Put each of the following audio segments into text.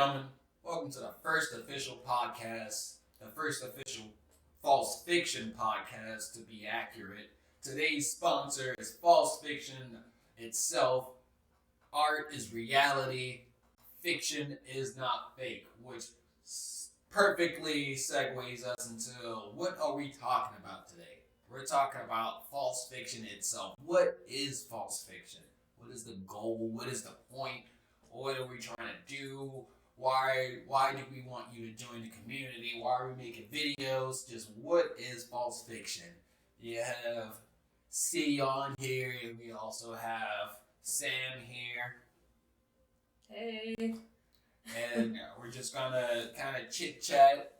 gentlemen, welcome to the first official podcast, the first official false fiction podcast to be accurate. Today's sponsor is false fiction itself. Art is reality, fiction is not fake, which perfectly segues us into what are we talking about today? We're talking about false fiction itself. What is false fiction? What is the goal? What is the point? What are we trying to do? Why do we want you to join the community? Why are we making videos? Just what is false fiction? You have C on here, and we also have Sam here. Hey. And we're just gonna kind of chit chat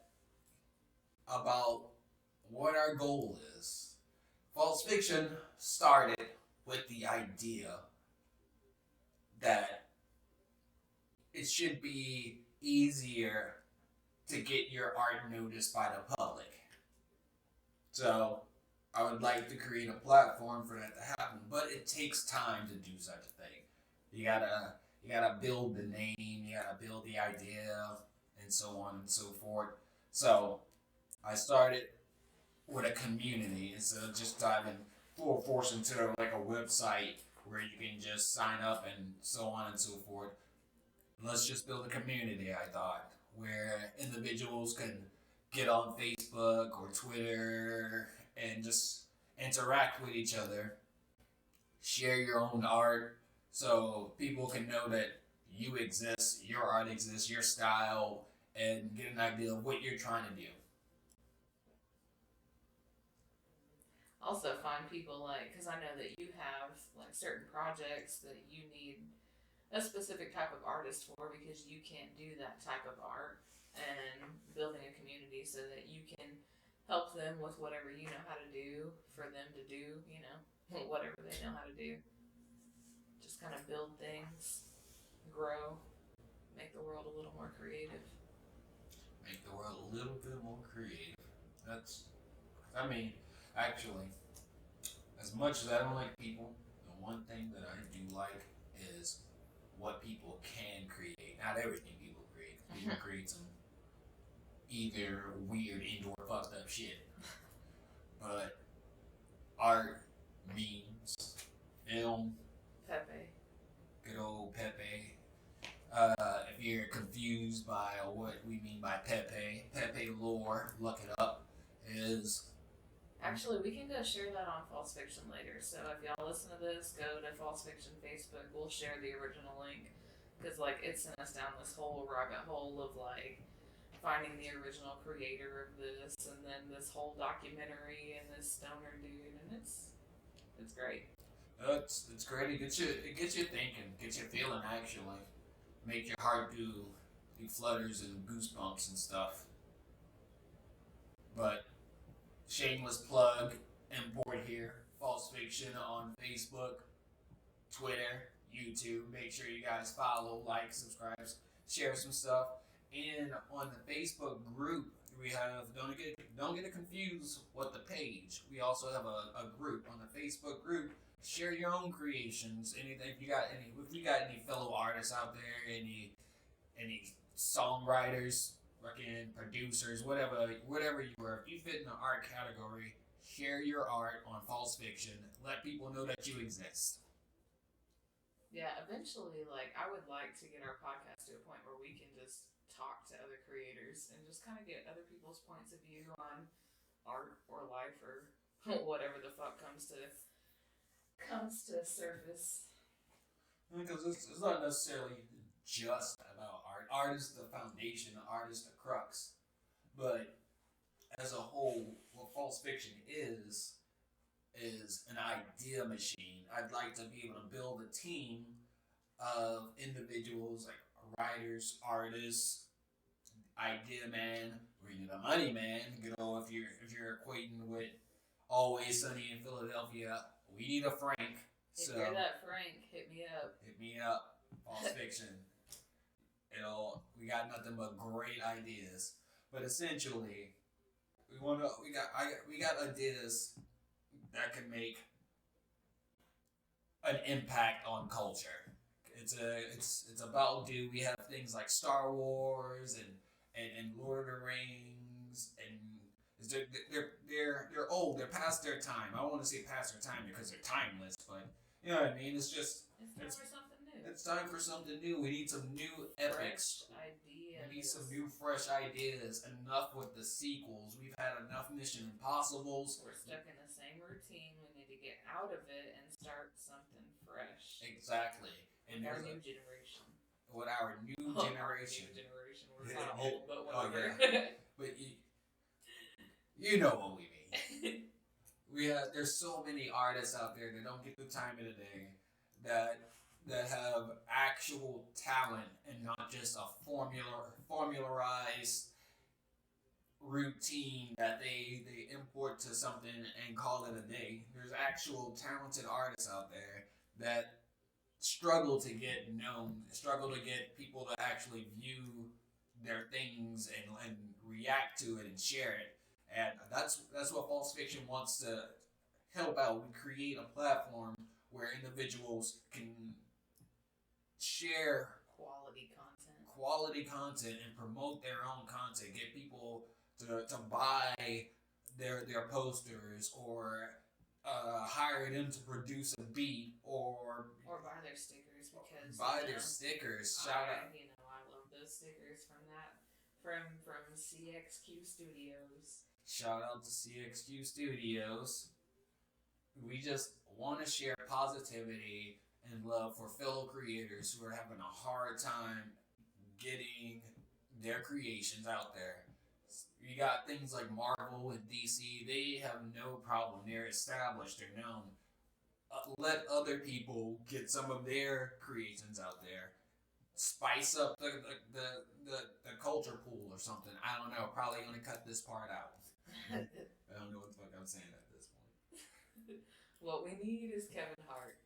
about what our goal is. False fiction started with the idea that it should be easier to get your art noticed by the public. So I would like to create a platform for that to happen, but it takes time to do such a thing. You gotta build the name, you gotta build the idea, and so on and so forth. So I started with a community instead of just diving full force into like a website where you can just sign up and so on and so forth. Let's just build a community, I thought, where individuals can get on Facebook or Twitter and just interact with each other, share your own art, so people can know that you exist, your art exists, your style, and get an idea of what you're trying to do. Also find people because I know that you have certain projects that you need a specific type of artist for because you can't do that type of art, and building a community so that you can help them with whatever you know how to do for them to do, whatever they know how to do. Just kind of build things, grow, make the world a little more creative. Make the world a little bit more creative. Actually, as much as I don't like people, the one thing that I do like is what people can create. Not everything people create. People create some either weird indoor fucked up shit. But art, memes, film, Pepe. good old Pepe. If you're confused by what we mean by Pepe lore, look it up. Actually, we can go share that on False Fiction later. So if y'all listen to this, go to False Fiction Facebook. We'll share the original link. Because, it sent us down this whole rabbit hole of, finding the original creator of this. And then this whole documentary and this stoner dude. And it's great. It's great. It gets you thinking. Gets you feeling, actually. Make your heart do flutters and goosebumps and stuff. But shameless plug, import here, False Fiction on Facebook, Twitter, YouTube. Make sure you guys follow, like, subscribe, share some stuff. And on the Facebook group, we have, don't get it confused with the page. We also have a group on the Facebook group. Share your own creations. Anything, if you got any fellow artists out there, any songwriters, fucking producers, whatever you are, if you fit in the art category, share your art on False Fiction. Let people know that you exist. Yeah, eventually, I would like to get our podcast to a point where we can just talk to other creators and just kind of get other people's points of view on art or life or whatever the fuck comes to surface. Because it's not necessarily just about art. Art is the foundation, art is the crux. But as a whole, what false fiction is an idea machine. I'd like to be able to build a team of individuals like writers, artists, idea man, or even a money man. If you're equating with Always Sunny in Philadelphia, we need a Frank. If you're that Frank, hit me up. Hit me up. False fiction. We got nothing but great ideas. But essentially, we got ideas that can make an impact on culture. It's about do we have things like Star Wars and Lord of the Rings and they're old. They're past their time. I want to say past their time because they're timeless, but you know what I mean. It's just It's time for something new. it's time for something new. We need some new epics. Fresh ideas. We need some new fresh ideas. Enough with the sequels. We've had enough Mission Impossibles. We're stuck in the same routine. We need to get out of it and start something fresh. Exactly. And our new generation. With our new generation. Our new generation. We're kind of old, but whatever. But you know what we mean. There's so many artists out there that don't get the time of the day that have actual talent and not just a formularized routine that they import to something and call it a day. There's actual talented artists out there that struggle to get known, struggle to get people to actually view their things and react to it and share it. And that's what False Fiction wants to help out. We create a platform where individuals can share quality content and promote their own content, get people to buy their posters or hire them to produce a beat or buy their stickers because their stickers. Shout out! I love those stickers from CXQ Studios. Shout out to CXQ Studios. We just want to share positivity and love for fellow creators who are having a hard time getting their creations out there. You got things like Marvel and DC. They have no problem. They're established. They're known. Let other people get some of their creations out there. Spice up the culture pool or something. I don't know. Probably gonna cut this part out. I don't know what the fuck I'm saying at this point. What we need is Kevin Hart.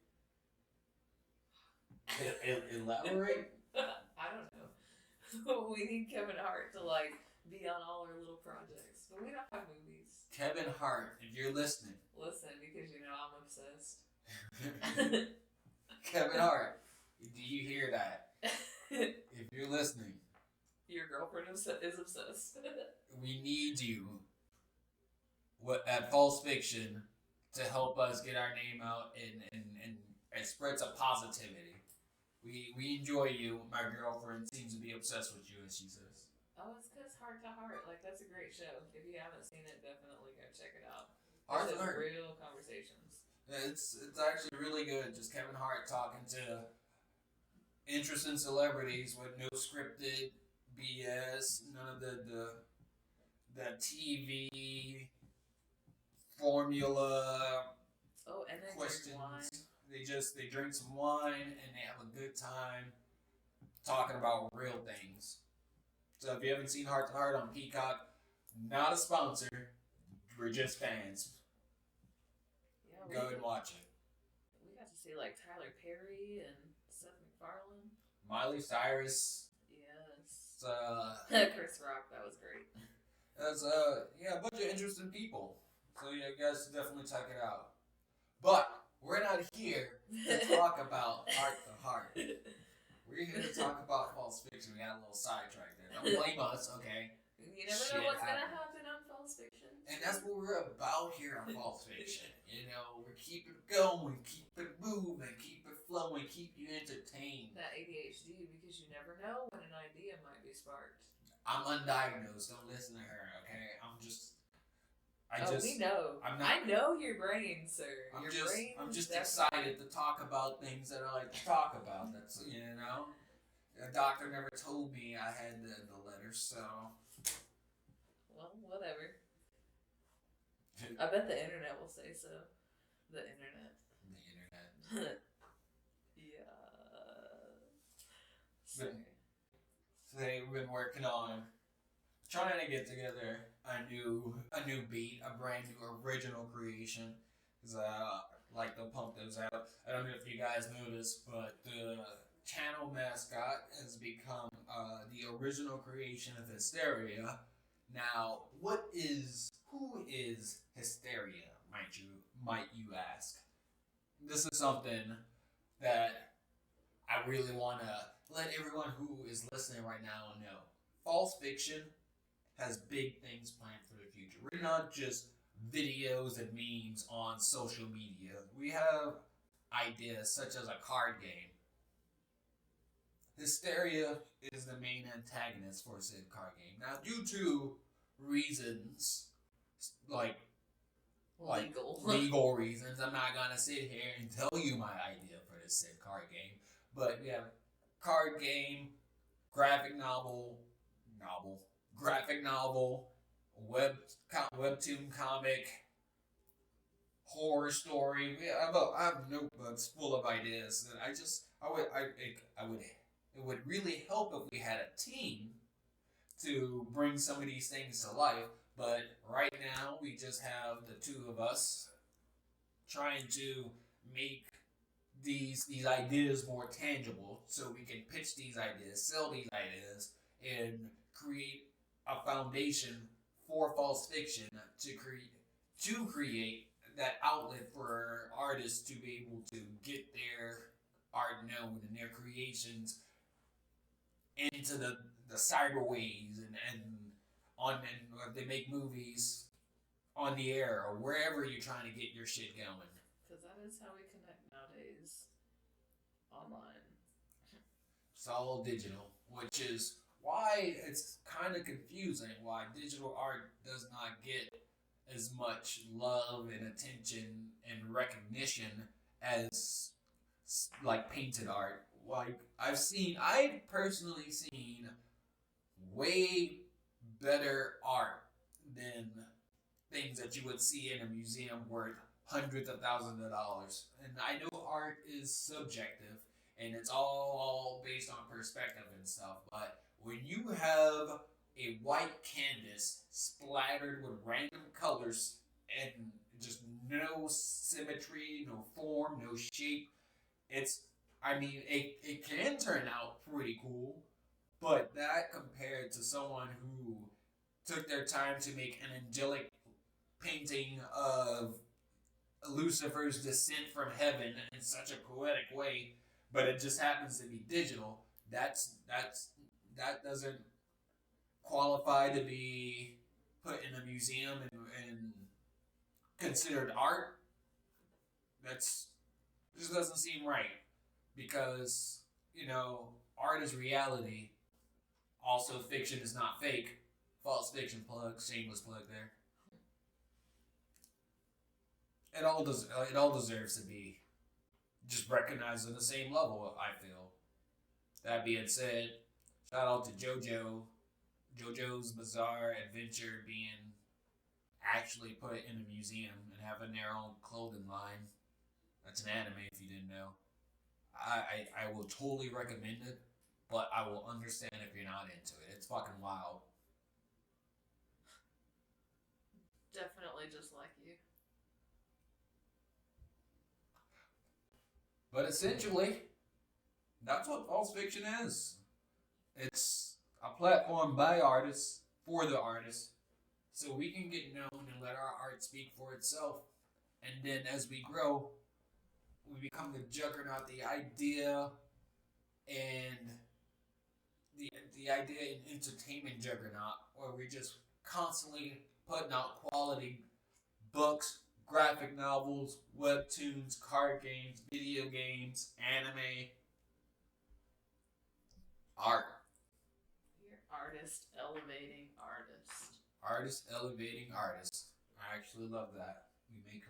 Elaborate? I don't know. We need Kevin Hart to be on all our little projects, but we don't have movies. Kevin Hart, if you're listening, listen because I'm obsessed. Kevin Hart, do you hear that? If you're listening, your girlfriend is obsessed. We need you at False Fiction to help us get our name out and spread some positivity. We enjoy you. My girlfriend seems to be obsessed with you, as she says. Oh, it's because Heart to Heart. That's a great show. If you haven't seen it, definitely go check it out. Heart to Heart. Real conversations. It's actually really good. Just Kevin Hart talking to interesting celebrities with no scripted BS, none of the TV formula and then questions. Drink wine. They drink some wine and they have a good time talking about real things. So if you haven't seen Heart to Heart on Peacock, not a sponsor, we're just fans. Yeah, go and watch it. We got to see Tyler Perry and Seth MacFarlane. Miley Cyrus. Yes. Chris Rock, that was great. That's a bunch of interesting people. So you guys should definitely check it out. But we're not here to talk about Heart to Heart. We're here to talk about False Fiction. We got a little sidetrack there. Don't blame us, okay? You never know what's going to happen on False Fiction. And that's what we're about here on False Fiction. We're keeping it going, keep it moving, keep it flowing, keep you entertained. That ADHD, because you never know when an idea might be sparked. I'm undiagnosed. Don't listen to her, okay? We know. I know your brain, sir. I'm just excited to talk about things that I like to talk about. That's The doctor never told me I had the letters, so. Well, whatever. I bet the internet will say so. The internet. Yeah. Sorry. Today we've been working on trying to get together a new beat, a brand new original creation. Cause I like to pump those out. I don't know if you guys noticed, but the channel mascot has become the original creation of Hysteria. Now, who is Hysteria, might you ask? This is something that I really want to let everyone who is listening right now know false fiction has big things planned for the future. We're not just videos and memes on social media. We have ideas such as a card game. Hysteria is the main antagonist for said card game. Now, due to reasons like legal reasons, I'm not gonna sit here and tell you my idea for this said card game. But we have card game, graphic novel, webtoon comic, horror story. I have notebooks full of ideas, and it would really help if we had a team to bring some of these things to life. But right now, we just have the two of us trying to make these ideas more tangible, so we can pitch these ideas, sell these ideas, and create a foundation for false fiction to create that outlet for artists to be able to get their art known and their creations into the cyberways and they make movies on the air or wherever you're trying to get your shit going. Because that is how we connect nowadays, online. It's all digital, which is why it's kind of confusing why digital art does not get as much love and attention and recognition as like painted art. Like I've personally seen way better art than things that you would see in a museum worth hundreds of thousands of dollars. And I know art is subjective and it's all based on perspective and stuff, but when you have a white canvas splattered with random colors and just no symmetry, no form, no shape, it can turn out pretty cool, but that compared to someone who took their time to make an angelic painting of Lucifer's descent from heaven in such a poetic way, but it just happens to be digital, that doesn't qualify to be put in a museum and considered art. That's just doesn't seem right, because art is reality. Also, fiction is not fake. False fiction plug, shameless plug there. It all deserves to be just recognized on the same level, I feel. That being said, shout out to JoJo's Bizarre Adventure being actually put in a museum and having their own clothing line. That's an anime if you didn't know. I will totally recommend it, but I will understand if you're not into it. It's fucking wild. Definitely just like you. But essentially, that's what false fiction is. It's a platform by artists, for the artists, so we can get known and let our art speak for itself. And then as we grow, we become the juggernaut, the idea, and the idea in entertainment juggernaut, where we're just constantly putting out quality books, graphic novels, webtoons, card games, video games, anime, art. You're artist elevating artist. Artist elevating artist. I actually love that. We may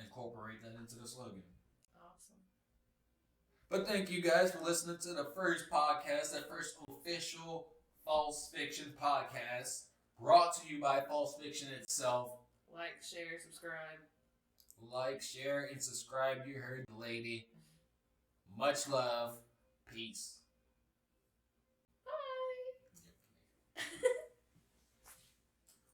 incorporate that into the slogan. Awesome. But thank you guys for listening to the first podcast, the first official False Fiction podcast, brought to you by False Fiction itself. Like, share, subscribe. Like, share, and subscribe. You heard the lady. Much love. Peace.